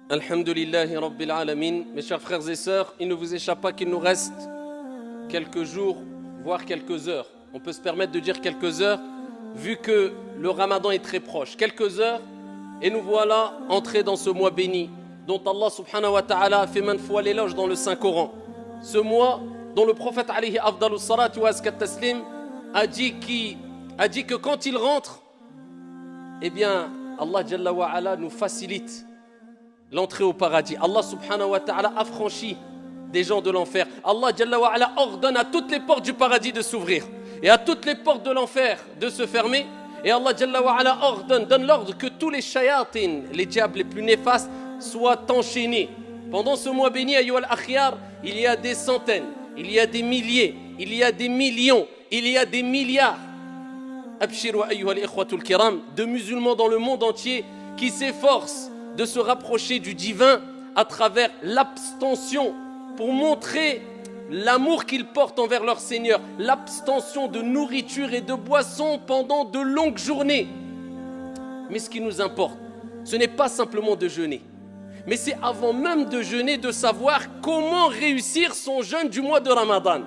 Alhamdulillahi Rabbil Alamin. Mes chers frères et sœurs, il ne vous échappe pas qu'il nous reste quelques jours, voire quelques heures. On peut se permettre de dire quelques heures, vu que le Ramadan est très proche. Quelques heures, et nous voilà entrés dans ce mois béni, dont Allah subhanahu wa ta'ala a fait maintes fois l'éloge dans le Saint-Coran. Ce mois dont le prophète alayhi afdalus salatu wa azkat taslim a dit que quand il rentre, eh bien, Allah Jalla wa ala nous facilite l'entrée au paradis. Allah subhanahu wa ta'ala affranchit des gens de l'enfer. Allah Jalla wa ala ordonne à toutes les portes du paradis de s'ouvrir et à toutes les portes de l'enfer de se fermer. Et Allah Jalla wa ala donne l'ordre que tous les shayatin, les diables les plus néfastes, soient enchaînés. Pendant ce mois béni, ayyuhal akhyar, il y a des centaines, il y a des milliers, il y a des millions, il y a des milliards. Abshiru ayyuhal ikhwatul kiram, de musulmans dans le monde entier qui s'efforcent de se rapprocher du divin à travers l'abstention pour montrer l'amour qu'ils portent envers leur Seigneur, l'abstention de nourriture et de boissons pendant de longues journées. Mais ce qui nous importe, ce n'est pas simplement de jeûner, mais c'est avant même de jeûner de savoir comment réussir son jeûne du mois de Ramadan.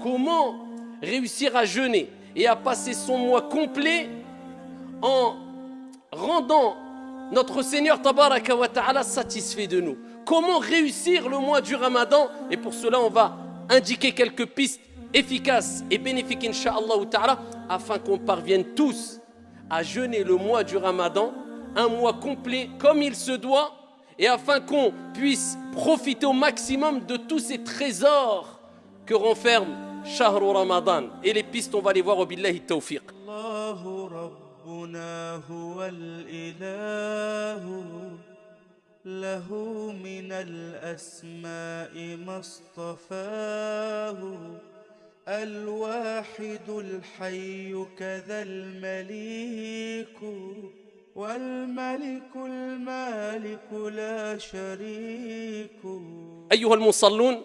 Comment réussir à jeûner et à passer son mois complet en rendant notre Seigneur Tabaraka wa Ta'ala satisfait de nous. Comment réussir le mois du Ramadan? Et pour cela, on va indiquer quelques pistes efficaces et bénéfiques, Inch'Allah Ta'ala, afin qu'on parvienne tous à jeûner le mois du Ramadan, un mois complet comme il se doit, et afin qu'on puisse profiter au maximum de tous ces trésors que renferme Shahru Ramadan. Et les pistes, on va les voir au billahi tawfiq. ربنا هو الإله له من الأسماء ما اصطفاه الواحد الحي كذا المليك والملك المالك لا شريك. أيها المصلون,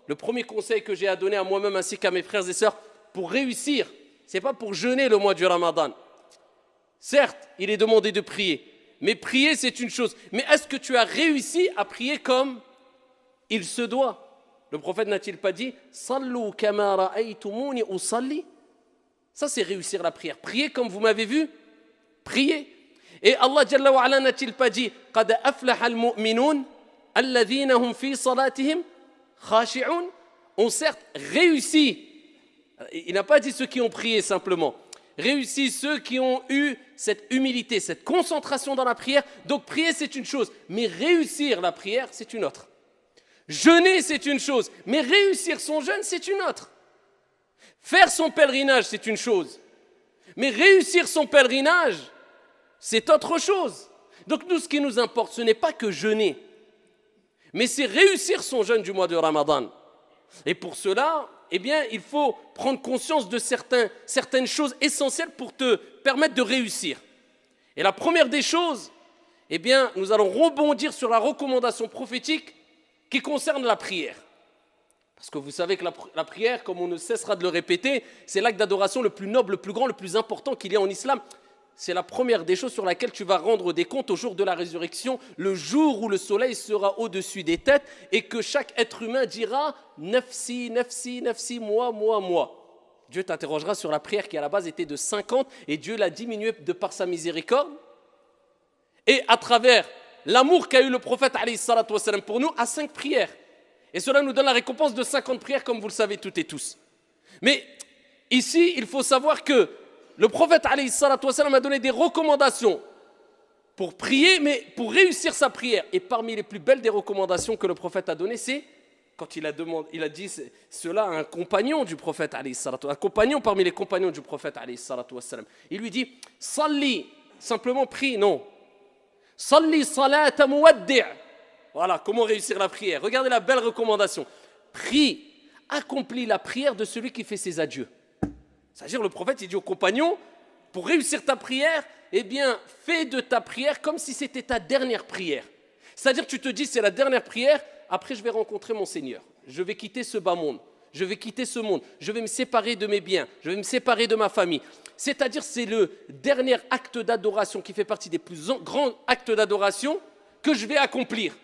le premier conseil que j'ai à donner à moi-même ainsi qu'à mes frères et sœurs pour réussir, c'est pas pour jeûner le mois du Ramadan. Certes, il est demandé de prier, mais prier c'est une chose. Mais est-ce que tu as réussi à prier comme il se doit? Le prophète n'a-t-il pas dit « Sallu kama ra'aytumuni usalli » Ça c'est réussir la prière. Prier comme vous m'avez vu, prier. Et Allah Jalla wa ala n'a-t-il pas dit « Qad aflaha al-mu'minun alladhina hum fi salatihim khashi'un » ont certes réussi. Il n'a pas dit ceux qui ont prié simplement. Réussi ceux qui ont eu cette humilité, cette concentration dans la prière. Donc prier c'est une chose, mais réussir la prière c'est une autre. Jeûner c'est une chose, mais réussir son jeûne c'est une autre. Faire son pèlerinage c'est une chose, mais réussir son pèlerinage c'est autre chose. Donc nous, ce qui nous importe, ce n'est pas que jeûner, mais c'est réussir son jeûne du mois de Ramadan. Et pour cela, eh bien, il faut prendre conscience de certaines choses essentielles pour te permettre de réussir. Et la première des choses, eh bien, nous allons rebondir sur la recommandation prophétique qui concerne la prière. Parce que vous savez que la prière, comme on ne cessera de le répéter, c'est l'acte d'adoration le plus noble, le plus grand, le plus important qu'il y a en islam. C'est la première des choses sur laquelle tu vas rendre des comptes au jour de la résurrection, le jour où le soleil sera au-dessus des têtes et que chaque être humain dira « Nafsi, nafsi, nafsi, moi, moi, moi ». Dieu t'interrogera sur la prière qui à la base était de 50 et Dieu l'a diminuée de par sa miséricorde. Et à travers l'amour qu'a eu le prophète alayhi salatu wassalam pour nous, à 5 prières. Et cela nous donne la récompense de 50 prières comme vous le savez toutes et tous. Mais ici, il faut savoir que le prophète alayhi salatu wassalam a donné des recommandations pour prier, mais pour réussir sa prière. Et parmi les plus belles des recommandations que le prophète a données, c'est quand il a dit cela à un compagnon du prophète alayhi salatu wassalam, un compagnon parmi les compagnons du prophète alayhi salatu wassalam. Il lui dit « Salli », simplement prie, non. « Salli salata muwaddi'». Voilà, comment réussir la prière. Regardez la belle recommandation. Prie, accomplis la prière de celui qui fait ses adieux. C'est-à-dire le prophète il dit aux compagnons, pour réussir ta prière, eh bien, fais de ta prière comme si c'était ta dernière prière. C'est-à-dire tu te dis, c'est la dernière prière, après je vais rencontrer mon Seigneur. Je vais quitter ce bas monde, je vais quitter ce monde, je vais me séparer de mes biens, je vais me séparer de ma famille. C'est-à-dire c'est le dernier acte d'adoration qui fait partie des plus grands actes d'adoration que je vais accomplir.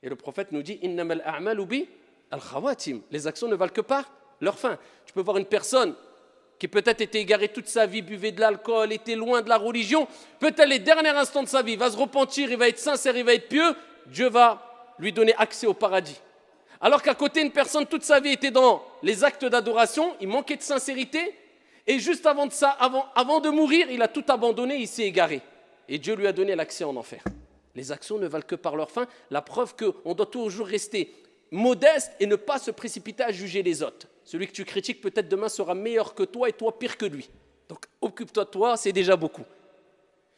Et le prophète nous dit, innamal a'malu bi al-khawatim. Les actions ne valent que par leur fin. Tu peux voir une personne qui peut-être était égarée toute sa vie, buvait de l'alcool, était loin de la religion, peut-être les derniers instants de sa vie, il va se repentir, il va être sincère, il va être pieux, Dieu va lui donner accès au paradis. Alors qu'à côté, une personne, toute sa vie était dans les actes d'adoration, il manquait de sincérité, et juste avant de mourir, il a tout abandonné, il s'est égaré. Et Dieu lui a donné l'accès en enfer. Les actions ne valent que par leur fin. La preuve qu'on doit toujours rester modeste et ne pas se précipiter à juger les autres. Celui que tu critiques, peut-être demain sera meilleur que toi et toi pire que lui. Donc occupe-toi de toi, c'est déjà beaucoup.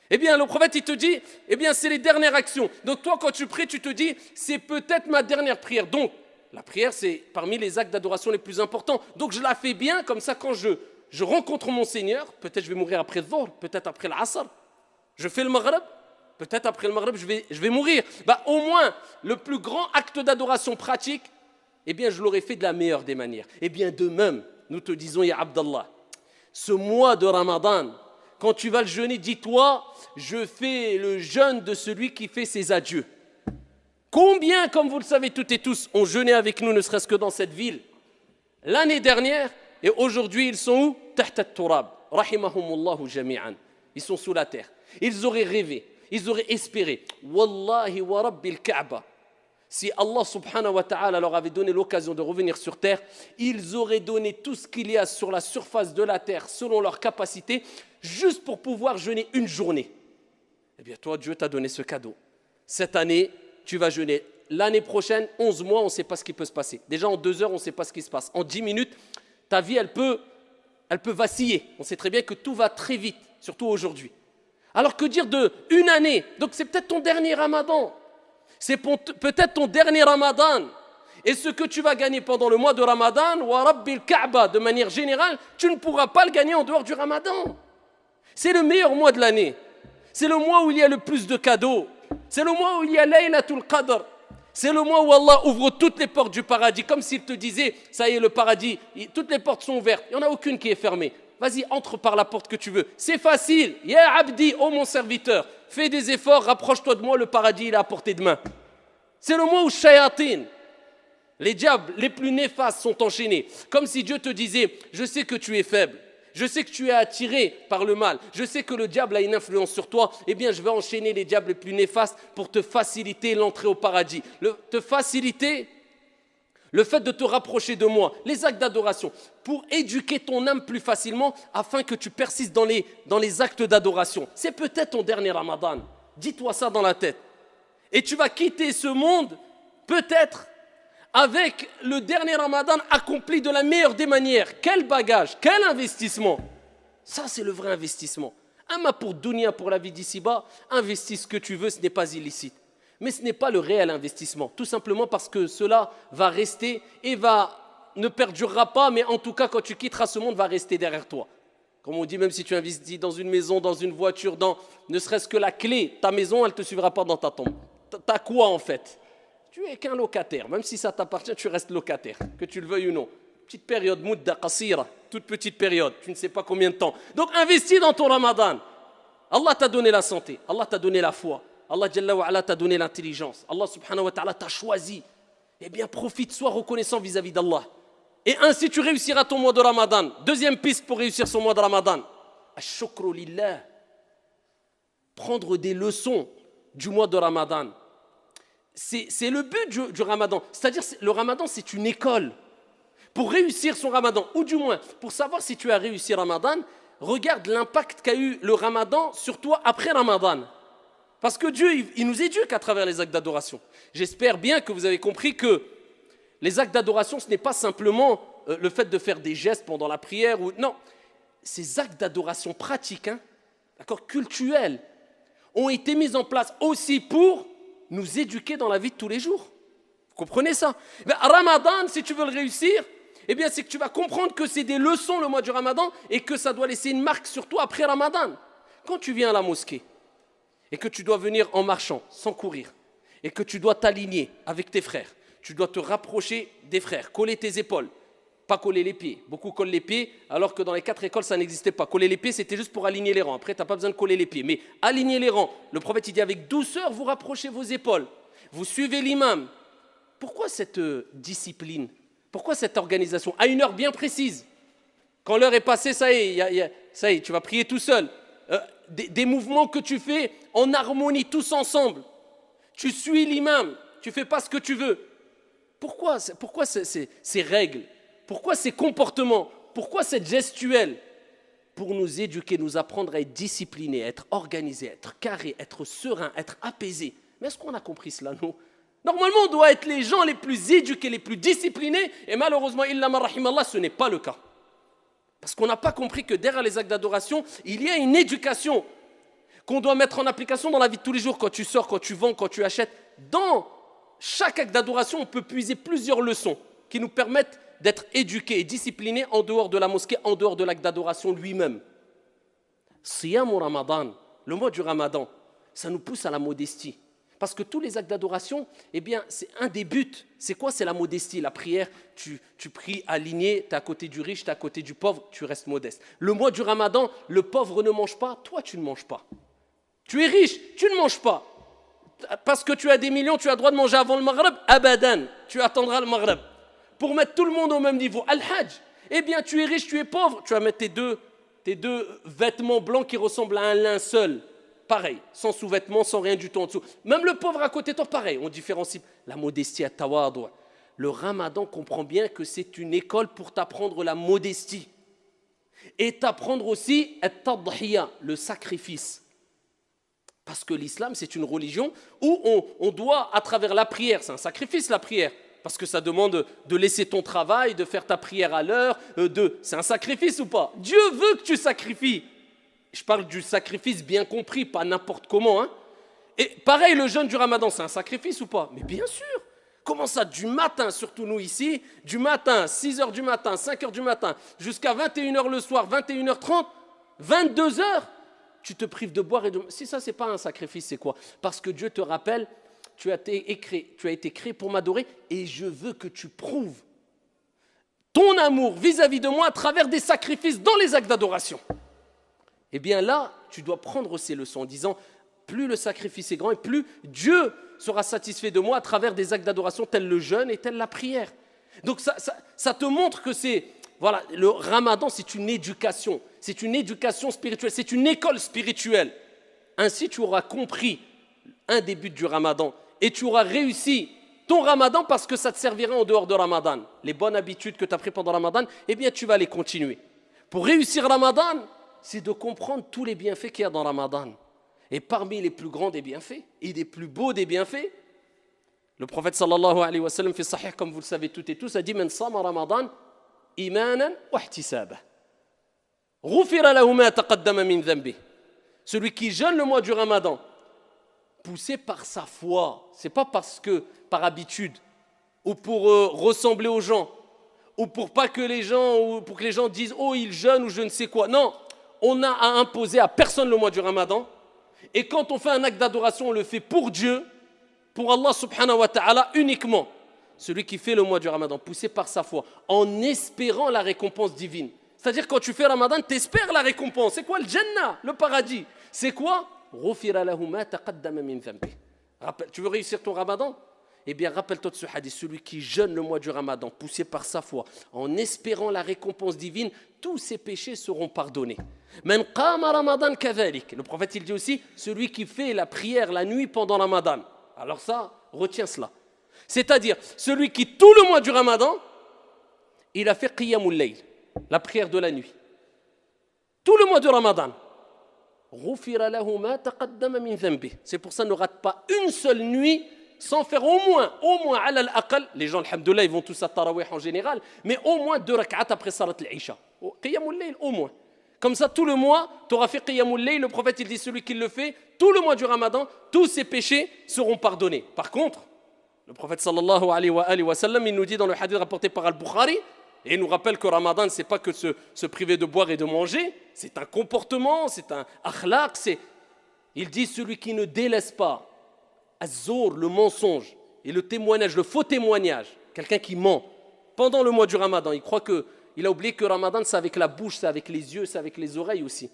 Eh bien, le prophète, il te dit, eh bien, c'est les dernières actions. Donc toi, quand tu pries, tu te dis, c'est peut-être ma dernière prière. Donc, la prière, c'est parmi les actes d'adoration les plus importants. Donc je la fais bien, comme ça, quand je rencontre mon Seigneur, peut-être je vais mourir après le Dhuhr, peut-être après l'Asr. Je fais le Maghrib, peut-être après le Maghrib, je vais mourir. Au moins, le plus grand acte d'adoration pratique, eh bien, je l'aurais fait de la meilleure des manières. Eh bien, de même, nous te disons, ya Abdallah, ce mois de Ramadan, quand tu vas le jeûner, dis-toi, je fais le jeûne de celui qui fait ses adieux. Combien, comme vous le savez toutes et tous, ont jeûné avec nous, ne serait-ce que dans cette ville, l'année dernière, et aujourd'hui, ils sont où? Tahta al-turab, rahimahumullahu jami'an. Ils sont sous la terre. Ils auraient rêvé, ils auraient espéré. Wallahi wa rabbil Kaaba. Si Allah subhanahu wa ta'ala leur avait donné l'occasion de revenir sur terre, ils auraient donné tout ce qu'il y a sur la surface de la terre, selon leur capacité, juste pour pouvoir jeûner une journée. Eh bien, toi, Dieu t'a donné ce cadeau. Cette année, tu vas jeûner. L'année prochaine, 11 mois, on ne sait pas ce qui peut se passer. Déjà, en 2 heures, on ne sait pas ce qui se passe. En 10 minutes, ta vie, elle peut vaciller. On sait très bien que tout va très vite, surtout aujourd'hui. Alors que dire de une année? Donc, c'est peut-être ton dernier Ramadan. C'est peut-être ton dernier Ramadan. Et ce que tu vas gagner pendant le mois de Ramadan, wa rabbil Kaaba, de manière générale, tu ne pourras pas le gagner en dehors du Ramadan. C'est le meilleur mois de l'année. C'est le mois où il y a le plus de cadeaux. C'est le mois où il y a Laylatul Qadr. C'est le mois où Allah ouvre toutes les portes du paradis. Comme s'il te disait, ça y est, le paradis, toutes les portes sont ouvertes. Il n'y en a aucune qui est fermée. Vas-y, entre par la porte que tu veux. C'est facile. Ya Abdi, oh mon serviteur, fais des efforts, rapproche-toi de moi, le paradis, il est à portée de main. C'est le mois où Shayatin, les diables les plus néfastes sont enchaînés. Comme si Dieu te disait, je sais que tu es faible. Je sais que tu es attiré par le mal. Je sais que le diable a une influence sur toi. Eh bien, je vais enchaîner les diables les plus néfastes pour te faciliter l'entrée au paradis. Te faciliter le fait de te rapprocher de moi. Les actes d'adoration. Pour éduquer ton âme plus facilement afin que tu persistes dans les actes d'adoration. C'est peut-être ton dernier Ramadan. Dis-toi ça dans la tête. Et tu vas quitter ce monde peut-être avec le dernier Ramadan accompli de la meilleure des manières. Quel bagage, quel investissement. Ça, c'est le vrai investissement. Ama pour dunya, pour la vie d'ici-bas, investis ce que tu veux, ce n'est pas illicite. Mais ce n'est pas le réel investissement. Tout simplement parce que cela va rester et ne perdurera pas, mais en tout cas, quand tu quitteras ce monde, va rester derrière toi. Comme on dit, même si tu investis dans une maison, dans une voiture, dans ne serait-ce que la clé, ta maison, elle ne te suivra pas dans ta tombe. T'as quoi en fait? Tu es qu'un locataire, même si ça t'appartient, tu restes locataire, que tu le veuilles ou non. Petite période, mudda qasira, toute petite période, tu ne sais pas combien de temps. Donc investis dans ton Ramadan. Allah t'a donné la santé, Allah t'a donné la foi, Allah Jalla wa Ala t'a donné l'intelligence, Allah subhanahu wa ta'ala t'a choisi. Eh bien profite, sois reconnaissant vis-à-vis d'Allah. Et ainsi tu réussiras ton mois de Ramadan. Deuxième piste pour réussir son mois de Ramadan. Ash-shukru lillah. Prendre des leçons du mois de Ramadan. C'est le but du Ramadan. C'est-à-dire, le Ramadan, c'est une école. Pour réussir son Ramadan, ou du moins, pour savoir si tu as réussi Ramadan, regarde l'impact qu'a eu le Ramadan sur toi après Ramadan. Parce que Dieu, il nous éduque à travers les actes d'adoration. J'espère bien que vous avez compris que les actes d'adoration, ce n'est pas simplement le fait de faire des gestes pendant la prière. Non, ces actes d'adoration pratiques, d'accord, cultuels, ont été mis en place aussi pour nous éduquer dans la vie de tous les jours. Vous comprenez ça? Ramadan, si tu veux le réussir, eh bien, c'est que tu vas comprendre que c'est des leçons le mois du Ramadan et que ça doit laisser une marque sur toi après Ramadan. Quand tu viens à la mosquée et que tu dois venir en marchant, sans courir, et que tu dois t'aligner avec tes frères, tu dois te rapprocher des frères, coller tes épaules. Pas coller les pieds. Beaucoup collent les pieds, alors que dans les 4 écoles, ça n'existait pas. Coller les pieds, c'était juste pour aligner les rangs. Après, tu n'as pas besoin de coller les pieds. Mais aligner les rangs, le prophète, il dit avec douceur, vous rapprochez vos épaules. Vous suivez l'imam. Pourquoi cette discipline? Pourquoi cette organisation? À une heure bien précise. Quand l'heure est passée, ça y est, tu vas prier tout seul. Des mouvements que tu fais en harmonie, tous ensemble. Tu suis l'imam, tu ne fais pas ce que tu veux. Pourquoi ces règles? Pourquoi ces comportements? Pourquoi cette gestuelle? Pour nous éduquer, nous apprendre à être disciplinés, à être organisés, à être carrés, être sereins, être apaisés. Mais est-ce qu'on a compris cela, nous? Normalement, on doit être les gens les plus éduqués, les plus disciplinés. Et malheureusement, illa man rahimallah, ce n'est pas le cas. Parce qu'on n'a pas compris que derrière les actes d'adoration, il y a une éducation qu'on doit mettre en application dans la vie de tous les jours, quand tu sors, quand tu vends, quand tu achètes. Dans chaque acte d'adoration, on peut puiser plusieurs leçons qui nous permettent d'être éduqués et disciplinés en dehors de la mosquée, en dehors de l'acte d'adoration lui-même. Siyam ou Ramadan, le mois du Ramadan, ça nous pousse à la modestie. Parce que tous les actes d'adoration, eh bien, c'est un des buts. C'est quoi? C'est la modestie, la prière. Tu pries aligné, tu es à côté du riche, tu es à côté du pauvre, tu restes modeste. Le mois du Ramadan, le pauvre ne mange pas, toi tu ne manges pas. Tu es riche, tu ne manges pas. Parce que tu as des millions, tu as le droit de manger avant le Maghreb, abadan, tu attendras le Maghreb. Pour mettre tout le monde au même niveau. Al-Hajj, eh bien tu es riche, tu es pauvre, tu vas mettre tes deux vêtements blancs qui ressemblent à un linceul. Pareil, sans sous-vêtements, sans rien du tout en dessous. Même le pauvre à côté de toi, pareil, on différencie. La modestie à tawadu. Le Ramadan comprend bien que c'est une école pour t'apprendre la modestie. Et t'apprendre aussi at-tadhiya, le sacrifice. Parce que l'islam, c'est une religion où on doit, à travers la prière, c'est un sacrifice la prière, parce que ça demande de laisser ton travail, de faire ta prière à l'heure, c'est un sacrifice ou pas? Dieu veut que tu sacrifies. Je parle du sacrifice bien compris, pas n'importe comment. Hein. Et pareil, le jeûne du Ramadan, c'est un sacrifice ou pas? Mais bien sûr. Comment ça, du matin, surtout nous ici, du matin, 6h du matin, 5h du matin, jusqu'à 21h le soir, 21h30, 22h, tu te prives de boire et de... Si ça, ce n'est pas un sacrifice, c'est quoi? Parce que Dieu te rappelle, tu as été créé pour m'adorer et je veux que tu prouves ton amour vis-à-vis de moi à travers des sacrifices dans les actes d'adoration. Eh bien là, tu dois prendre ces leçons en disant, plus le sacrifice est grand et plus Dieu sera satisfait de moi à travers des actes d'adoration tels le jeûne et telle la prière. Donc ça te montre que voilà, le Ramadan, c'est une éducation spirituelle, c'est une école spirituelle. Ainsi, tu auras compris un des buts du Ramadan et tu auras réussi ton Ramadan parce que ça te servira en dehors de Ramadan. Les bonnes habitudes que tu as prises pendant Ramadan, eh bien, tu vas les continuer. Pour réussir Ramadan, c'est de comprendre tous les bienfaits qu'il y a dans Ramadan. Et parmi les plus grands des bienfaits et les plus beaux des bienfaits, le prophète sallallahu alayhi wa sallam, fait sahih, comme vous le savez toutes et tous, a dit « Man sama Ramadan imanan wa ihtisaba. Ghufira lahu ma taqaddama min dhanbi. » Celui qui jeûne le mois du Ramadan, poussé par sa foi, c'est pas parce que par habitude ou pour ressembler aux gens ou pour pas que les gens ou pour que les gens disent oh il jeûne ou je ne sais quoi. Non, on n'a à imposer à personne le mois du Ramadan. Et quand on fait un acte d'adoration, on le fait pour Dieu, pour Allah subhanahu wa ta'ala uniquement. Celui qui fait le mois du Ramadan, poussé par sa foi, en espérant la récompense divine. C'est-à-dire quand tu fais Ramadan, tu espères la récompense. C'est quoi le Jannah, le paradis? C'est quoi? Tu veux réussir ton Ramadan? Eh bien, rappelle-toi de ce hadith, celui qui jeûne le mois du Ramadan, poussé par sa foi, en espérant la récompense divine, tous ses péchés seront pardonnés. Le prophète, il dit aussi, celui qui fait la prière la nuit pendant Ramadan. Alors ça, retiens cela. C'est-à-dire, celui qui, tout le mois du Ramadan, il a fait Qiyamul Layl, la prière de la nuit. Tout le mois du Ramadan. C'est pour ça, ne rate pas une seule nuit sans faire au moins, ala al-aqal, les gens, alhamdoulilah, ils vont tous à Tarawih en général, mais au moins 2 rak'at après Salat al-Isha. Qiyamul Layl, au moins. Comme ça, tout le mois, tu auras fait Qiyamul Layl, le prophète, il dit, celui qui le fait, tout le mois du Ramadan, tous ses péchés seront pardonnés. Par contre, le prophète sallallahu alayhi wa sallam, il nous dit dans le hadith rapporté par Al-Bukhari, et il nous rappelle que Ramadan, ce n'est pas que se priver de boire et de manger, c'est un comportement, c'est un akhlaq, il dit celui qui ne délaisse pas az-zour, le mensonge, et le témoignage, le faux témoignage, quelqu'un qui ment, pendant le mois du Ramadan. Il a oublié que Ramadan, c'est avec la bouche, c'est avec les yeux, c'est avec les oreilles aussi.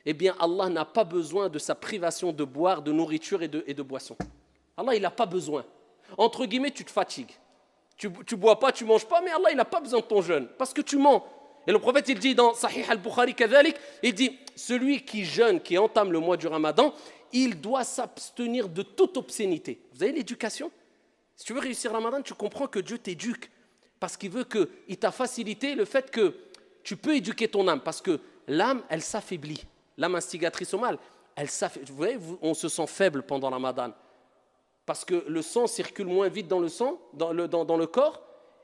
Eh bien, Allah n'a pas besoin de sa privation de boire, de nourriture et de boisson. Allah, il n'a pas besoin. Entre guillemets, tu te fatigues. Tu bois pas, tu manges pas, mais Allah, il n'a pas besoin de ton jeûne, parce que tu mens. Et le prophète, il dit dans Sahih al-Bukhari, il dit, celui qui jeûne, qui entame le mois du Ramadan, il doit s'abstenir de toute obscénité. Vous avez l'éducation ? Si tu veux réussir Ramadan, tu comprends que Dieu t'éduque, parce qu'il veut qu'il t'a facilité le fait que tu peux éduquer ton âme, parce que l'âme, elle s'affaiblit. L'âme instigatrice au mal, elle s'affaiblit. Vous voyez, on se sent faible pendant Ramadan, parce que le sang circule moins vite dans le sang, dans le corps,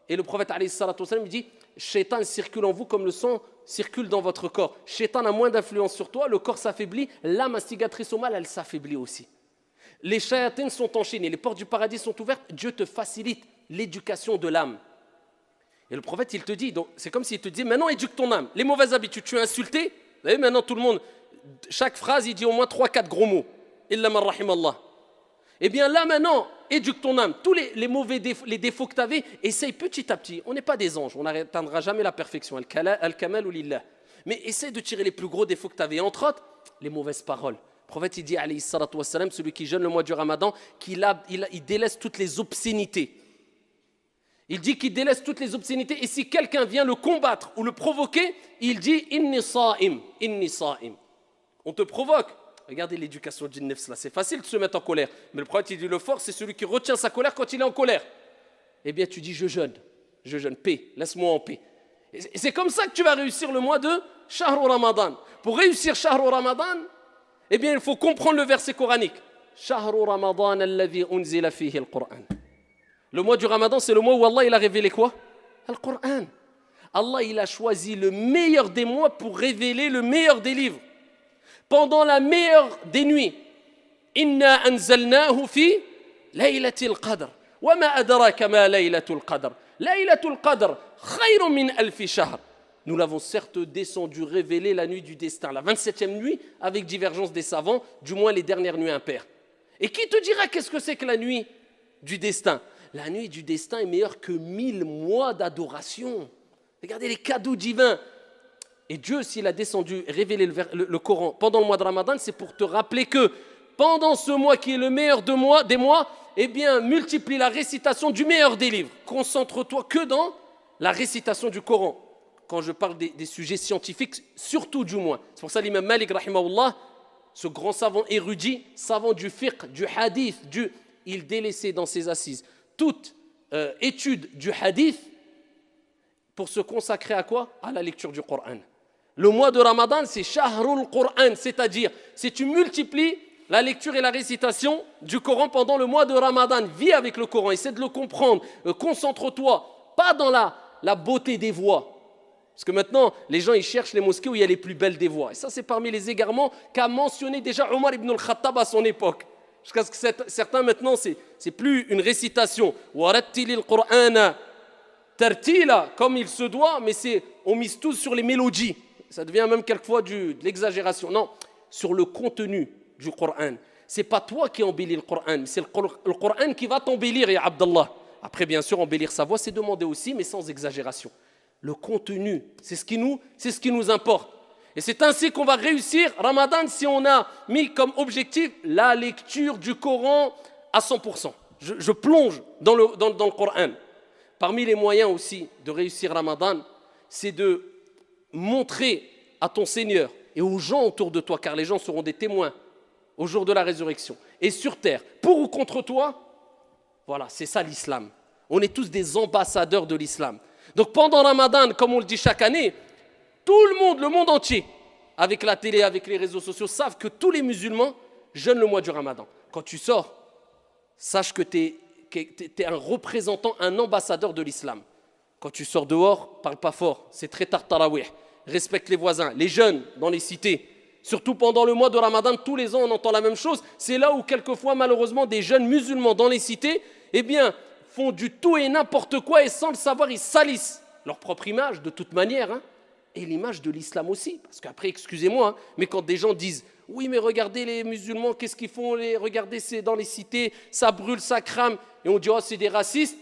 et le prophète alayhi salatu wassalam, il dit, Shaitan circule en vous comme le sang circule dans votre corps. Shaitan a moins d'influence sur toi, le corps s'affaiblit, l'âme instigatrice au mal, elle s'affaiblit aussi. Les shayatines sont enchaînées, les portes du paradis sont ouvertes, Dieu te facilite l'éducation de l'âme. Et le prophète, il te dit, donc c'est comme s'il te dit, maintenant éduque ton âme. Les mauvaises habitudes, tu es insulté, vous savez, maintenant tout le monde, chaque phrase, il dit au moins 3-4 gros mots. Illa man rahimallah. Eh bien là maintenant, éduque ton âme. Tous les mauvais défauts, les défauts que tu avais, essaye petit à petit. On n'est pas des anges, on n'atteindra jamais la perfection. Al-kamal ou lillah. Mais essaye de tirer les plus gros défauts que tu avais. Entre autres, les mauvaises paroles. Le prophète, il dit, alayhi salatu wassalam, celui qui jeûne le mois du Ramadan, il délaisse toutes les obscénités. Il dit qu'il délaisse toutes les obscénités. Et si quelqu'un vient le combattre ou le provoquer, il dit, inni sa'im, inni sa'im. On te provoque. Regardez l'éducation du nefs là, c'est facile de se mettre en colère. Mais le prophète, il dit, le fort, c'est celui qui retient sa colère quand il est en colère. Eh bien, tu dis, je jeûne, paix, laisse-moi en paix. Et c'est comme ça que tu vas réussir le mois de Shahru Ramadan. Pour réussir Shahru Ramadan, eh bien, il faut comprendre le verset coranique. Shahru Ramadan alladhi unzila fihi al-Qur'an. Le mois du Ramadan, c'est le mois où Allah, il a révélé quoi? Al-Qur'an. Allah, il a choisi le meilleur des mois pour révéler le meilleur des livres. Pendant la meilleure des nuits, Inna anzalnahu fi laylatil qadr. Wa ma adraka ma laylatul qadr. Laylatul qadr khayrun min alfi shahr. Nous l'avons certes descendu, révélé la nuit du destin, la 27e nuit, avec divergence des savants, du moins les dernières nuits impaires. Et qui te dira qu'est-ce que c'est que la nuit du destin? La nuit du destin est meilleure que 1000 mois d'adoration. Regardez les cadeaux divins. Et Dieu, s'il a descendu, révélé le Coran pendant le mois de Ramadan, c'est pour te rappeler que pendant ce mois qui est le meilleur des mois, eh bien, multiplie la récitation du meilleur des livres. Concentre-toi que dans la récitation du Coran. Quand je parle des sujets scientifiques, surtout du moins. C'est pour ça l'imam Malik, rahimahullah, ce grand savant érudit, savant du fiqh, du hadith, il délaissait dans ses assises toute étude du hadith pour se consacrer à quoi? À la lecture du Coran. Le mois de Ramadan, c'est Shahrul Qur'an, c'est-à-dire, si tu multiplies la lecture et la récitation du Coran pendant le mois de Ramadan, vis avec le Coran, essaie de le comprendre, concentre-toi, pas dans la beauté des voix. Parce que maintenant, les gens, ils cherchent les mosquées où il y a les plus belles des voix. Et ça, c'est parmi les égarements qu'a mentionné déjà Omar ibn al-Khattab à son époque. Jusqu'à ce que certains, maintenant, c'est plus une récitation. Warattilil Qur'ana tartila, comme il se doit, mais on mise tous sur les mélodies. Ça devient même quelquefois de l'exagération. Non, sur le contenu du Coran. Ce n'est pas toi qui embellis le Coran, mais c'est le Coran qui va t'embellir, ya Abdallah. Après, bien sûr, embellir sa voix, c'est demander aussi, mais sans exagération. Le contenu, c'est ce qui nous importe. Et c'est ainsi qu'on va réussir Ramadan si on a mis comme objectif la lecture du Coran à 100%. Je plonge dans le Coran. Parmi les moyens aussi de réussir Ramadan, c'est de montrer à ton Seigneur et aux gens autour de toi, car les gens seront des témoins au jour de la résurrection, et sur terre, pour ou contre toi, voilà, c'est ça l'islam. On est tous des ambassadeurs de l'islam. Donc pendant Ramadan, comme on le dit chaque année, tout le monde entier, avec la télé, avec les réseaux sociaux, savent que tous les musulmans jeûnent le mois du Ramadan. Quand tu sors, sache que tu es un représentant, un ambassadeur de l'islam. Quand tu sors dehors, parle pas fort, c'est très tard tarawih. Respecte les voisins, les jeunes dans les cités. Surtout pendant le mois de Ramadan, tous les ans on entend la même chose. C'est là où quelquefois malheureusement des jeunes musulmans dans les cités, eh bien, font du tout et n'importe quoi et sans le savoir, ils salissent leur propre image de toute manière, hein, et l'image de l'islam aussi. Parce qu'après, excusez-moi, hein, mais quand des gens disent « Oui, mais regardez les musulmans, qu'est-ce qu'ils font? Regardez, c'est dans les cités, ça brûle, ça crame. » Et on dit « Oh, c'est des racistes. »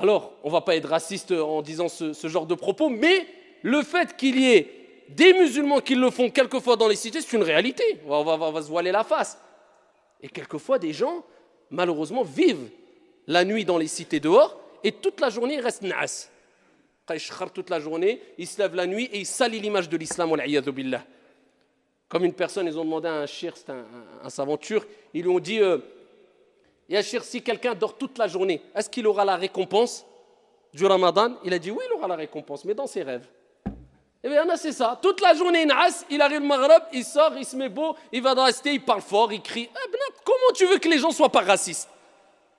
Alors, on ne va pas être raciste en disant ce genre de propos, mais le fait qu'il y ait des musulmans qui le font quelquefois dans les cités, c'est une réalité. On va se voiler la face. Et quelquefois, des gens, malheureusement, vivent la nuit dans les cités dehors et toute la journée, ils restent naas. Toute la journée, ils se lèvent la nuit et ils salissent l'image de l'islam. Billah. Comme une personne, ils ont demandé à un shir, c'est un savant turc, ils lui ont dit Ya shir, si quelqu'un dort toute la journée, est-ce qu'il aura la récompense du Ramadan? Il a dit oui, il aura la récompense, mais dans ses rêves. Eh bien, c'est ça. Toute la journée, il arrive le Maghreb, il sort, il se met beau, il va dans la cité, il parle fort, il crie. Comment tu veux que les gens ne soient pas racistes?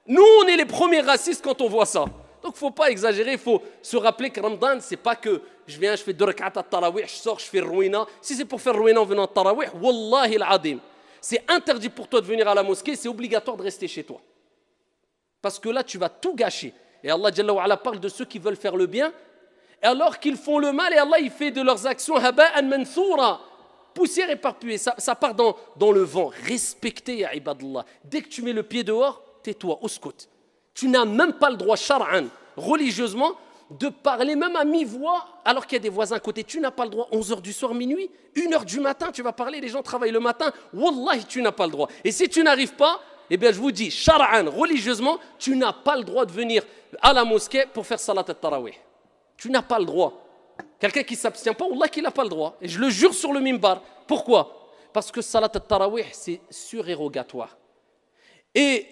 Nous, on est les premiers racistes quand on voit ça. Donc, il ne faut pas exagérer, il faut se rappeler que Ramadan, ce n'est pas que je viens, je fais 2 rak'at at-tarawih, je sors, je fais ruina. Si c'est pour faire ruina en venant à tarawih, wallahi al-adim, c'est interdit pour toi de venir à la mosquée, c'est obligatoire de rester chez toi. Parce que là, tu vas tout gâcher. Et Allah Jalla wa Ala parle de ceux qui veulent faire le bien, alors qu'ils font le mal, et Allah il fait de leurs actions haba'an mansoura, poussière éparpillée, ça part dans le vent. Respectez, ya ibadallah. Dès que tu mets le pied dehors, tais-toi, uskut. Tu n'as même pas le droit, shar'an, religieusement, de parler même à mi-voix, alors qu'il y a des voisins à côté. Tu n'as pas le droit, 11h du soir, minuit, 1h du matin, tu vas parler, les gens travaillent le matin. Wallahi, tu n'as pas le droit. Et si tu n'arrives pas, eh bien je vous dis, shar'an, religieusement, tu n'as pas le droit de venir à la mosquée pour faire salat al-tarawih. Tu n'as pas le droit. Quelqu'un qui ne s'abstient pas, Wallah qu'il n'a pas le droit. Et je le jure sur le mimbar. Pourquoi? Parce que salat al-tarawih, c'est surérogatoire. Et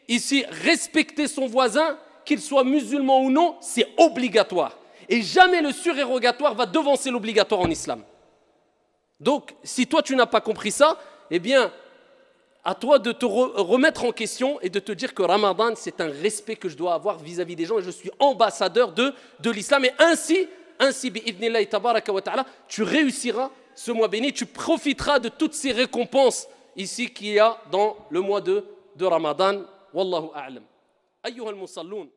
ici, respecter son voisin, qu'il soit musulman ou non, c'est obligatoire. Et jamais le surérogatoire va devancer l'obligatoire en islam. Donc, si toi tu n'as pas compris ça, eh bien, à toi de te remettre en question et de te dire que Ramadan, c'est un respect que je dois avoir vis-à-vis des gens et je suis ambassadeur de l'islam. Et ainsi, bi'idhnillahi tabaraka wa ta'ala, tu réussiras ce mois béni, tu profiteras de toutes ces récompenses ici qu'il y a dans le mois de Ramadan. Wallahu a'lam. Ayyuhal musallun.